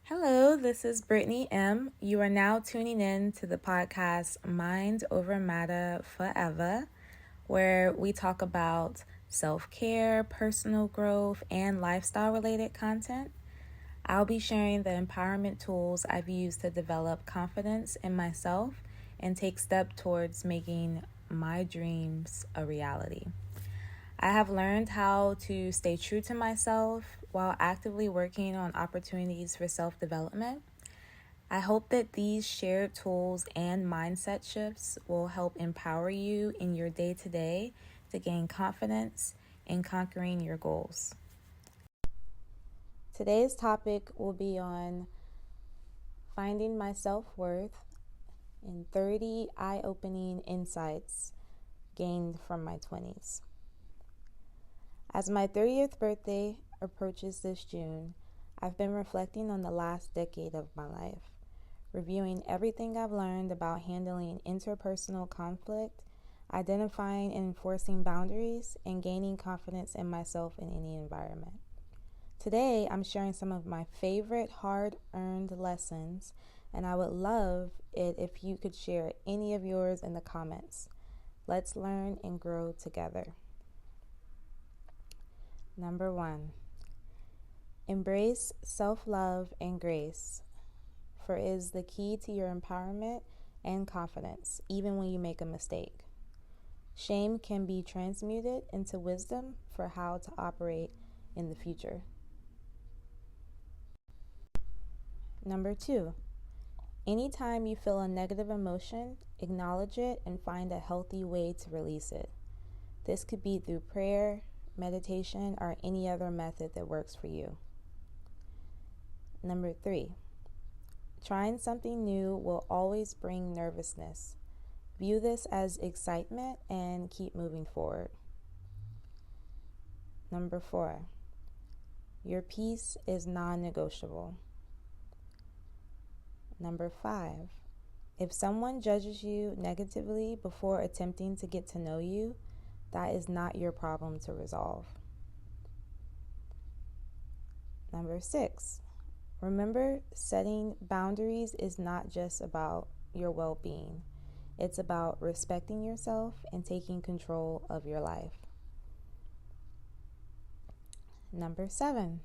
Hello, this is Brittany M. You are now tuning in to the podcast Mind Over Matter Forever, where we talk about self-care, personal growth, and lifestyle-related content. I'll be sharing the empowerment tools I've used to develop confidence in myself and take steps towards making my dreams a reality. I have learned how to stay true to myself while actively working on opportunities for self-development. I hope that these shared tools and mindset shifts will help empower you in your day-to-day to gain confidence in conquering your goals. Today's topic will be on finding my self-worth and 30 eye-opening insights gained from my 20s. As my 30th birthday approaches this June, I've been reflecting on the last decade of my life, reviewing everything I've learned about handling interpersonal conflict, identifying and enforcing boundaries, and gaining confidence in myself in any environment. Today, I'm sharing some of my favorite hard-earned lessons, and I would love it if you could share any of yours in the comments. Let's learn and grow together. Number 1, embrace self-love and grace, for it is the key to your empowerment and confidence, even when you make a mistake. Shame can be transmuted into wisdom for how to operate in the future. Number 2, anytime you feel a negative emotion, acknowledge it and find a healthy way to release it. This could be through prayer, meditation, or any other method that works for you. Number 3, trying something new will always bring nervousness. View this as excitement and keep moving forward. Number 4, your peace is non-negotiable. Number 5, if someone judges you negatively before attempting to get to know you, that is not your problem to resolve. Number 6, remember, setting boundaries is not just about your well-being. It's about respecting yourself and taking control of your life. Number 7,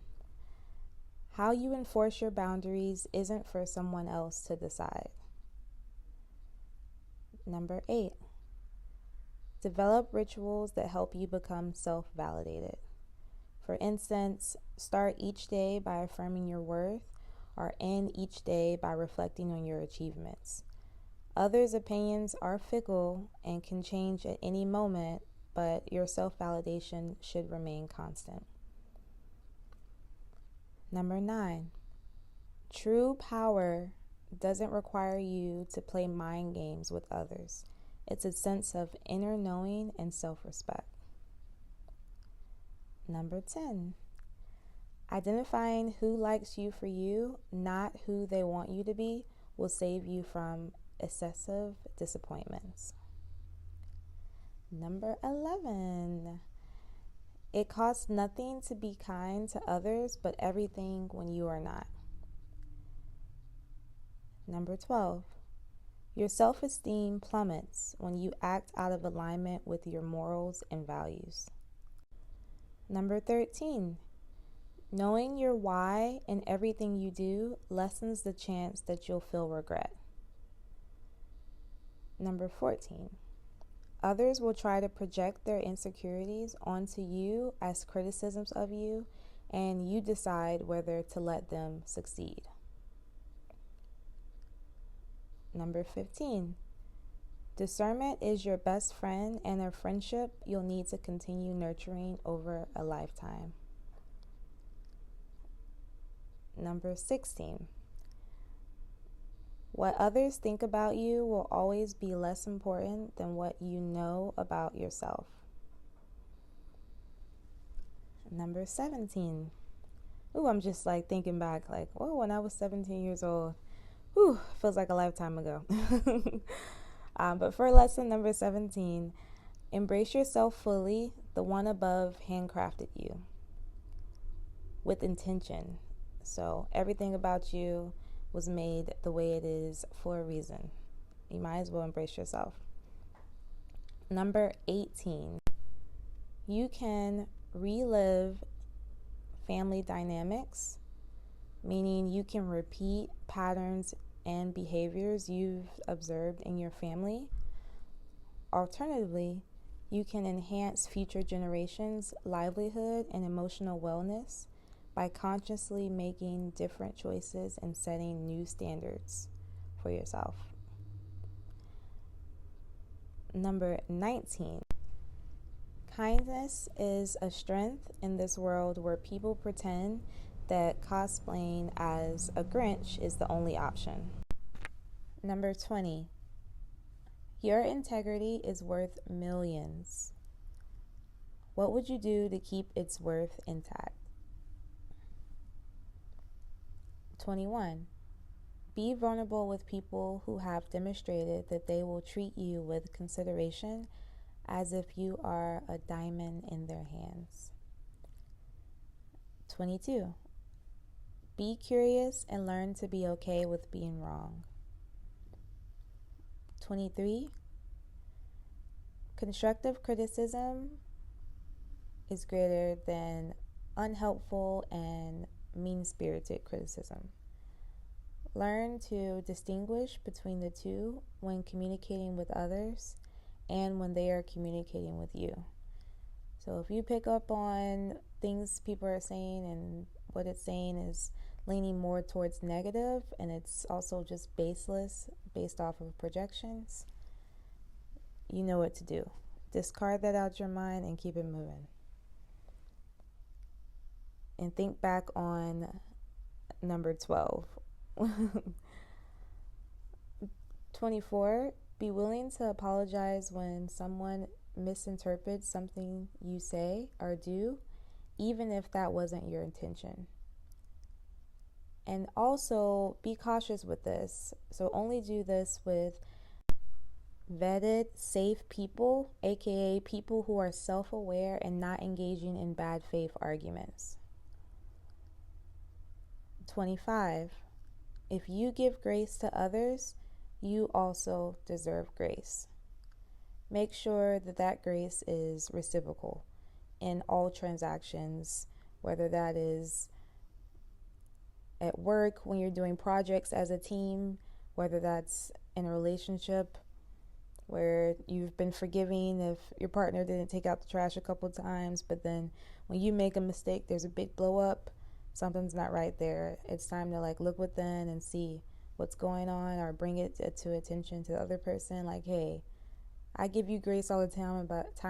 how you enforce your boundaries isn't for someone else to decide. Number 8, develop rituals that help you become self-validated. For instance, start each day by affirming your worth, or end each day by reflecting on your achievements. Others' opinions are fickle and can change at any moment, but your self-validation should remain constant. Number 9, true power doesn't require you to play mind games with others. It's a sense of inner knowing and self-respect. Number 10, identifying who likes you for you, not who they want you to be, will save you from excessive disappointments. Number 11, it costs nothing to be kind to others, but everything when you are not. Number 12, your self-esteem plummets when you act out of alignment with your morals and values. Number 13, knowing your why in everything you do lessens the chance that you'll feel regret. Number 14, others will try to project their insecurities onto you as criticisms of you, and you decide whether to let them succeed. Number 15, discernment is your best friend and a friendship you'll need to continue nurturing over a lifetime. Number 16, what others think about you will always be less important than what you know about yourself. Number 17, I'm just thinking back when I was 17 years old. Feels like a lifetime ago. But for lesson number 17, embrace yourself fully. The one above handcrafted you with intention. So everything about you was made the way it is for a reason. You might as well embrace yourself. Number 18, you can relive family dynamics, meaning you can repeat patterns and behaviors you've observed in your family. Alternatively, you can enhance future generations' livelihood and emotional wellness by consciously making different choices and setting new standards for yourself. Number 19, kindness is a strength in this world where people pretend that cosplaying as a Grinch is the only option. Number 20, your integrity is worth millions. What would you do to keep its worth intact? 21, be vulnerable with people who have demonstrated that they will treat you with consideration as if you are a diamond in their hands. 22, be curious and learn to be okay with being wrong. 23, constructive criticism is greater than unhelpful and mean-spirited criticism. Learn to distinguish between the two when communicating with others and when they are communicating with you. So if you pick up on things people are saying and what it's saying is leaning more towards negative and it's also just baseless based off of projections, you know what to do. Discard that out your mind and keep it moving. And think back on number 12. 24, be willing to apologize when someone misinterprets something you say or do, even if that wasn't your intention. And also be cautious with this. So only do this with vetted, safe people, aka people who are self-aware and not engaging in bad faith arguments. 25, if you give grace to others, you also deserve grace. Make sure that that grace is reciprocal in all transactions, whether that is at work when you're doing projects as a team, whether that's in a relationship where you've been forgiving if your partner didn't take out the trash a couple of times, but then when you make a mistake, there's a big blow up. Something's not right there. It's time to look within and see what's going on, or bring it to attention to the other person. Like, hey, I give you grace all the time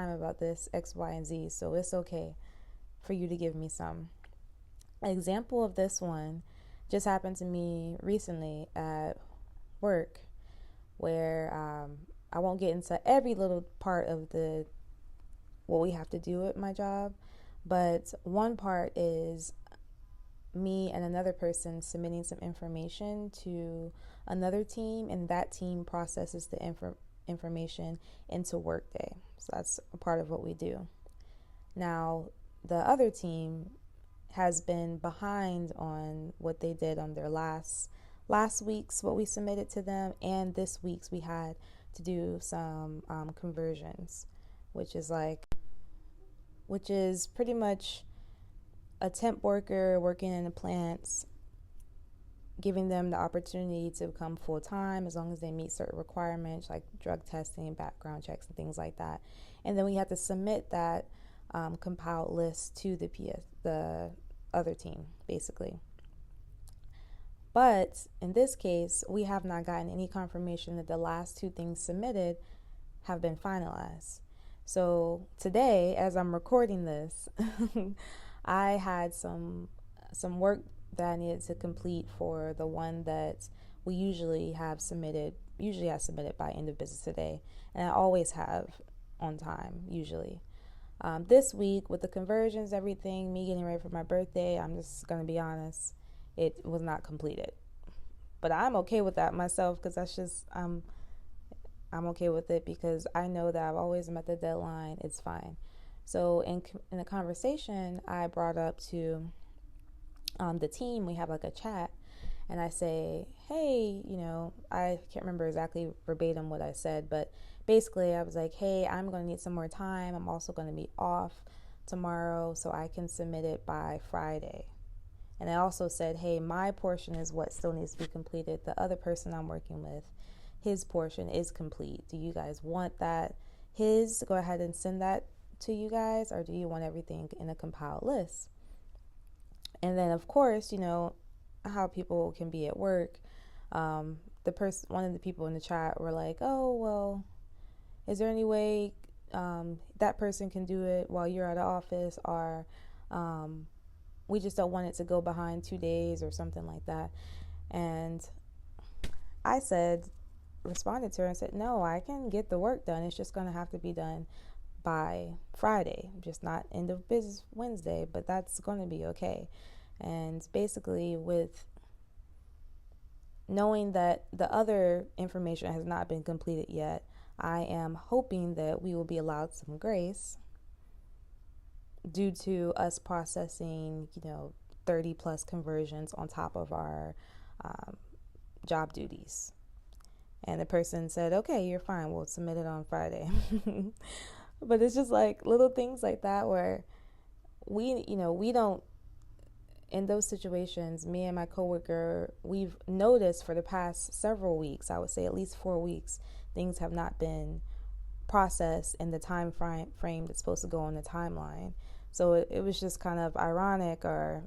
about this X, Y, and Z, so it's okay for you to give me some. An example of this one just happened to me recently at work, where I won't get into every little part of what we have to do at my job, but one part is me and another person submitting some information to another team, and that team processes the information into Workday. So that's a part of what we do. Now, the other team has been behind on what they did on their last week's what we submitted to them, and this week's we had to do some conversions, which is pretty much a temp worker working in the plants, giving them the opportunity to become full-time as long as they meet certain requirements like drug testing, background checks, and things like that. And then we have to submit that compiled list to the other team, basically. But in this case, we have not gotten any confirmation that the last two things submitted have been finalized. So today, as I'm recording this, I had some work that I needed to complete for the one that we usually have submitted by end of business today, and I always have on time usually. This week with the conversions, everything, me getting ready for my birthday, I'm just gonna be honest, it was not completed. But I'm okay with that myself, because that's just I'm okay with it because I know that I've always met the deadline. It's fine. So in the conversation, I brought up to the team, we have like a chat, and I say, hey, I can't remember exactly verbatim what I said, but basically I was like, hey, I'm going to need some more time. I'm also going to be off tomorrow, so I can submit it by Friday. And I also said, hey, my portion is what still needs to be completed. The other person I'm working with, his portion is complete. Do you guys want that? Go ahead and send that to you guys, or do you want everything in a compiled list? And then, of course, how people can be at work. One of the people in the chat were like, oh, well, is there any way that person can do it while you're at the office, or we just don't want it to go behind 2 days or something like that. And I responded to her and said, no, I can get the work done. It's just going to have to be done by Friday, just not end of business Wednesday, but that's going to be okay. And basically, with knowing that the other information has not been completed yet, I am hoping that we will be allowed some grace due to us processing, 30 plus conversions on top of our job duties. And the person said, okay, you're fine. We'll submit it on Friday. But it's just like little things like that where we don't, in those situations, me and my coworker, we've noticed for the past several weeks, I would say at least 4 weeks, things have not been processed in the time frame that's supposed to go on the timeline. So it was just kind of ironic, or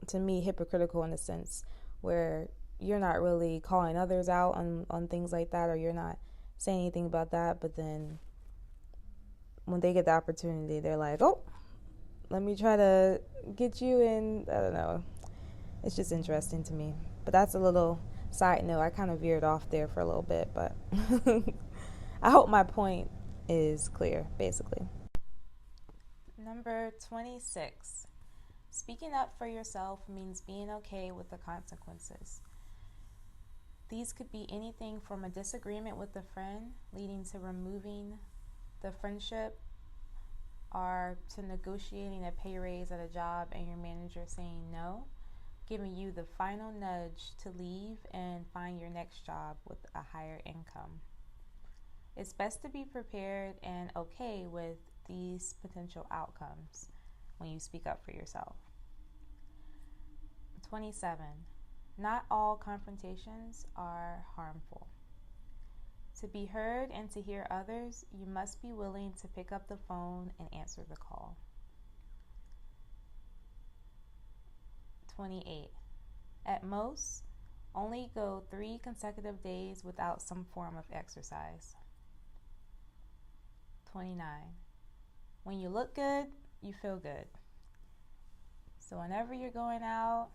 to me hypocritical, in a sense where you're not really calling others out on things like that, or you're not saying anything about that, but then when they get the opportunity, they're like, oh, let me try to get you in. I don't know. It's just interesting to me. But that's a little side note. I kind of veered off there for a little bit, but I hope my point is clear, basically. Number 26. Speaking up for yourself means being okay with the consequences. These could be anything from a disagreement with a friend leading to removing the friendship, or to negotiating a pay raise at a job and your manager saying no, giving you the final nudge to leave and find your next job with a higher income. It's best to be prepared and okay with these potential outcomes when you speak up for yourself. 27. Not all confrontations are harmful. To be heard and to hear others, you must be willing to pick up the phone and answer the call. 28. At most, only go 3 consecutive days without some form of exercise. 29. When you look good, you feel good. So whenever you're going out,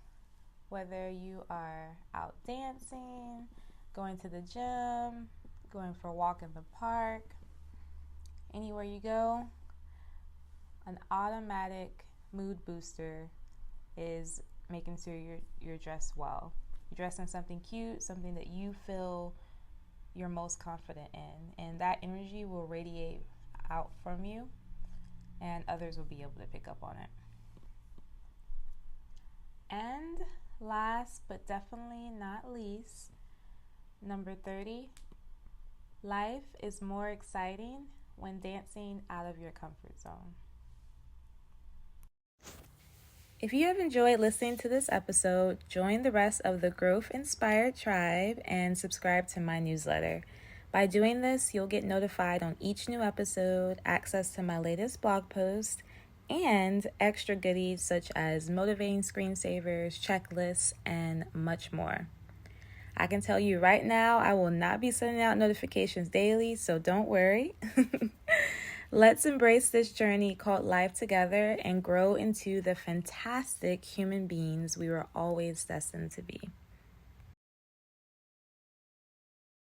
whether you are out dancing, going to the gym, going for a walk in the park, anywhere you go, an automatic mood booster is making sure you're dressed well. You're dressed in something cute, something that you feel you're most confident in, and that energy will radiate out from you, and others will be able to pick up on it. And last but definitely not least, number 30, life is more exciting when dancing out of your comfort zone. If you have enjoyed listening to this episode, join the rest of the Growth Inspired Tribe and subscribe to my newsletter. By doing this, you'll get notified on each new episode, access to my latest blog post, and extra goodies such as motivating screensavers, checklists, and much more. I can tell you right now, I will not be sending out notifications daily, so don't worry. Let's embrace this journey called life together and grow into the fantastic human beings we were always destined to be.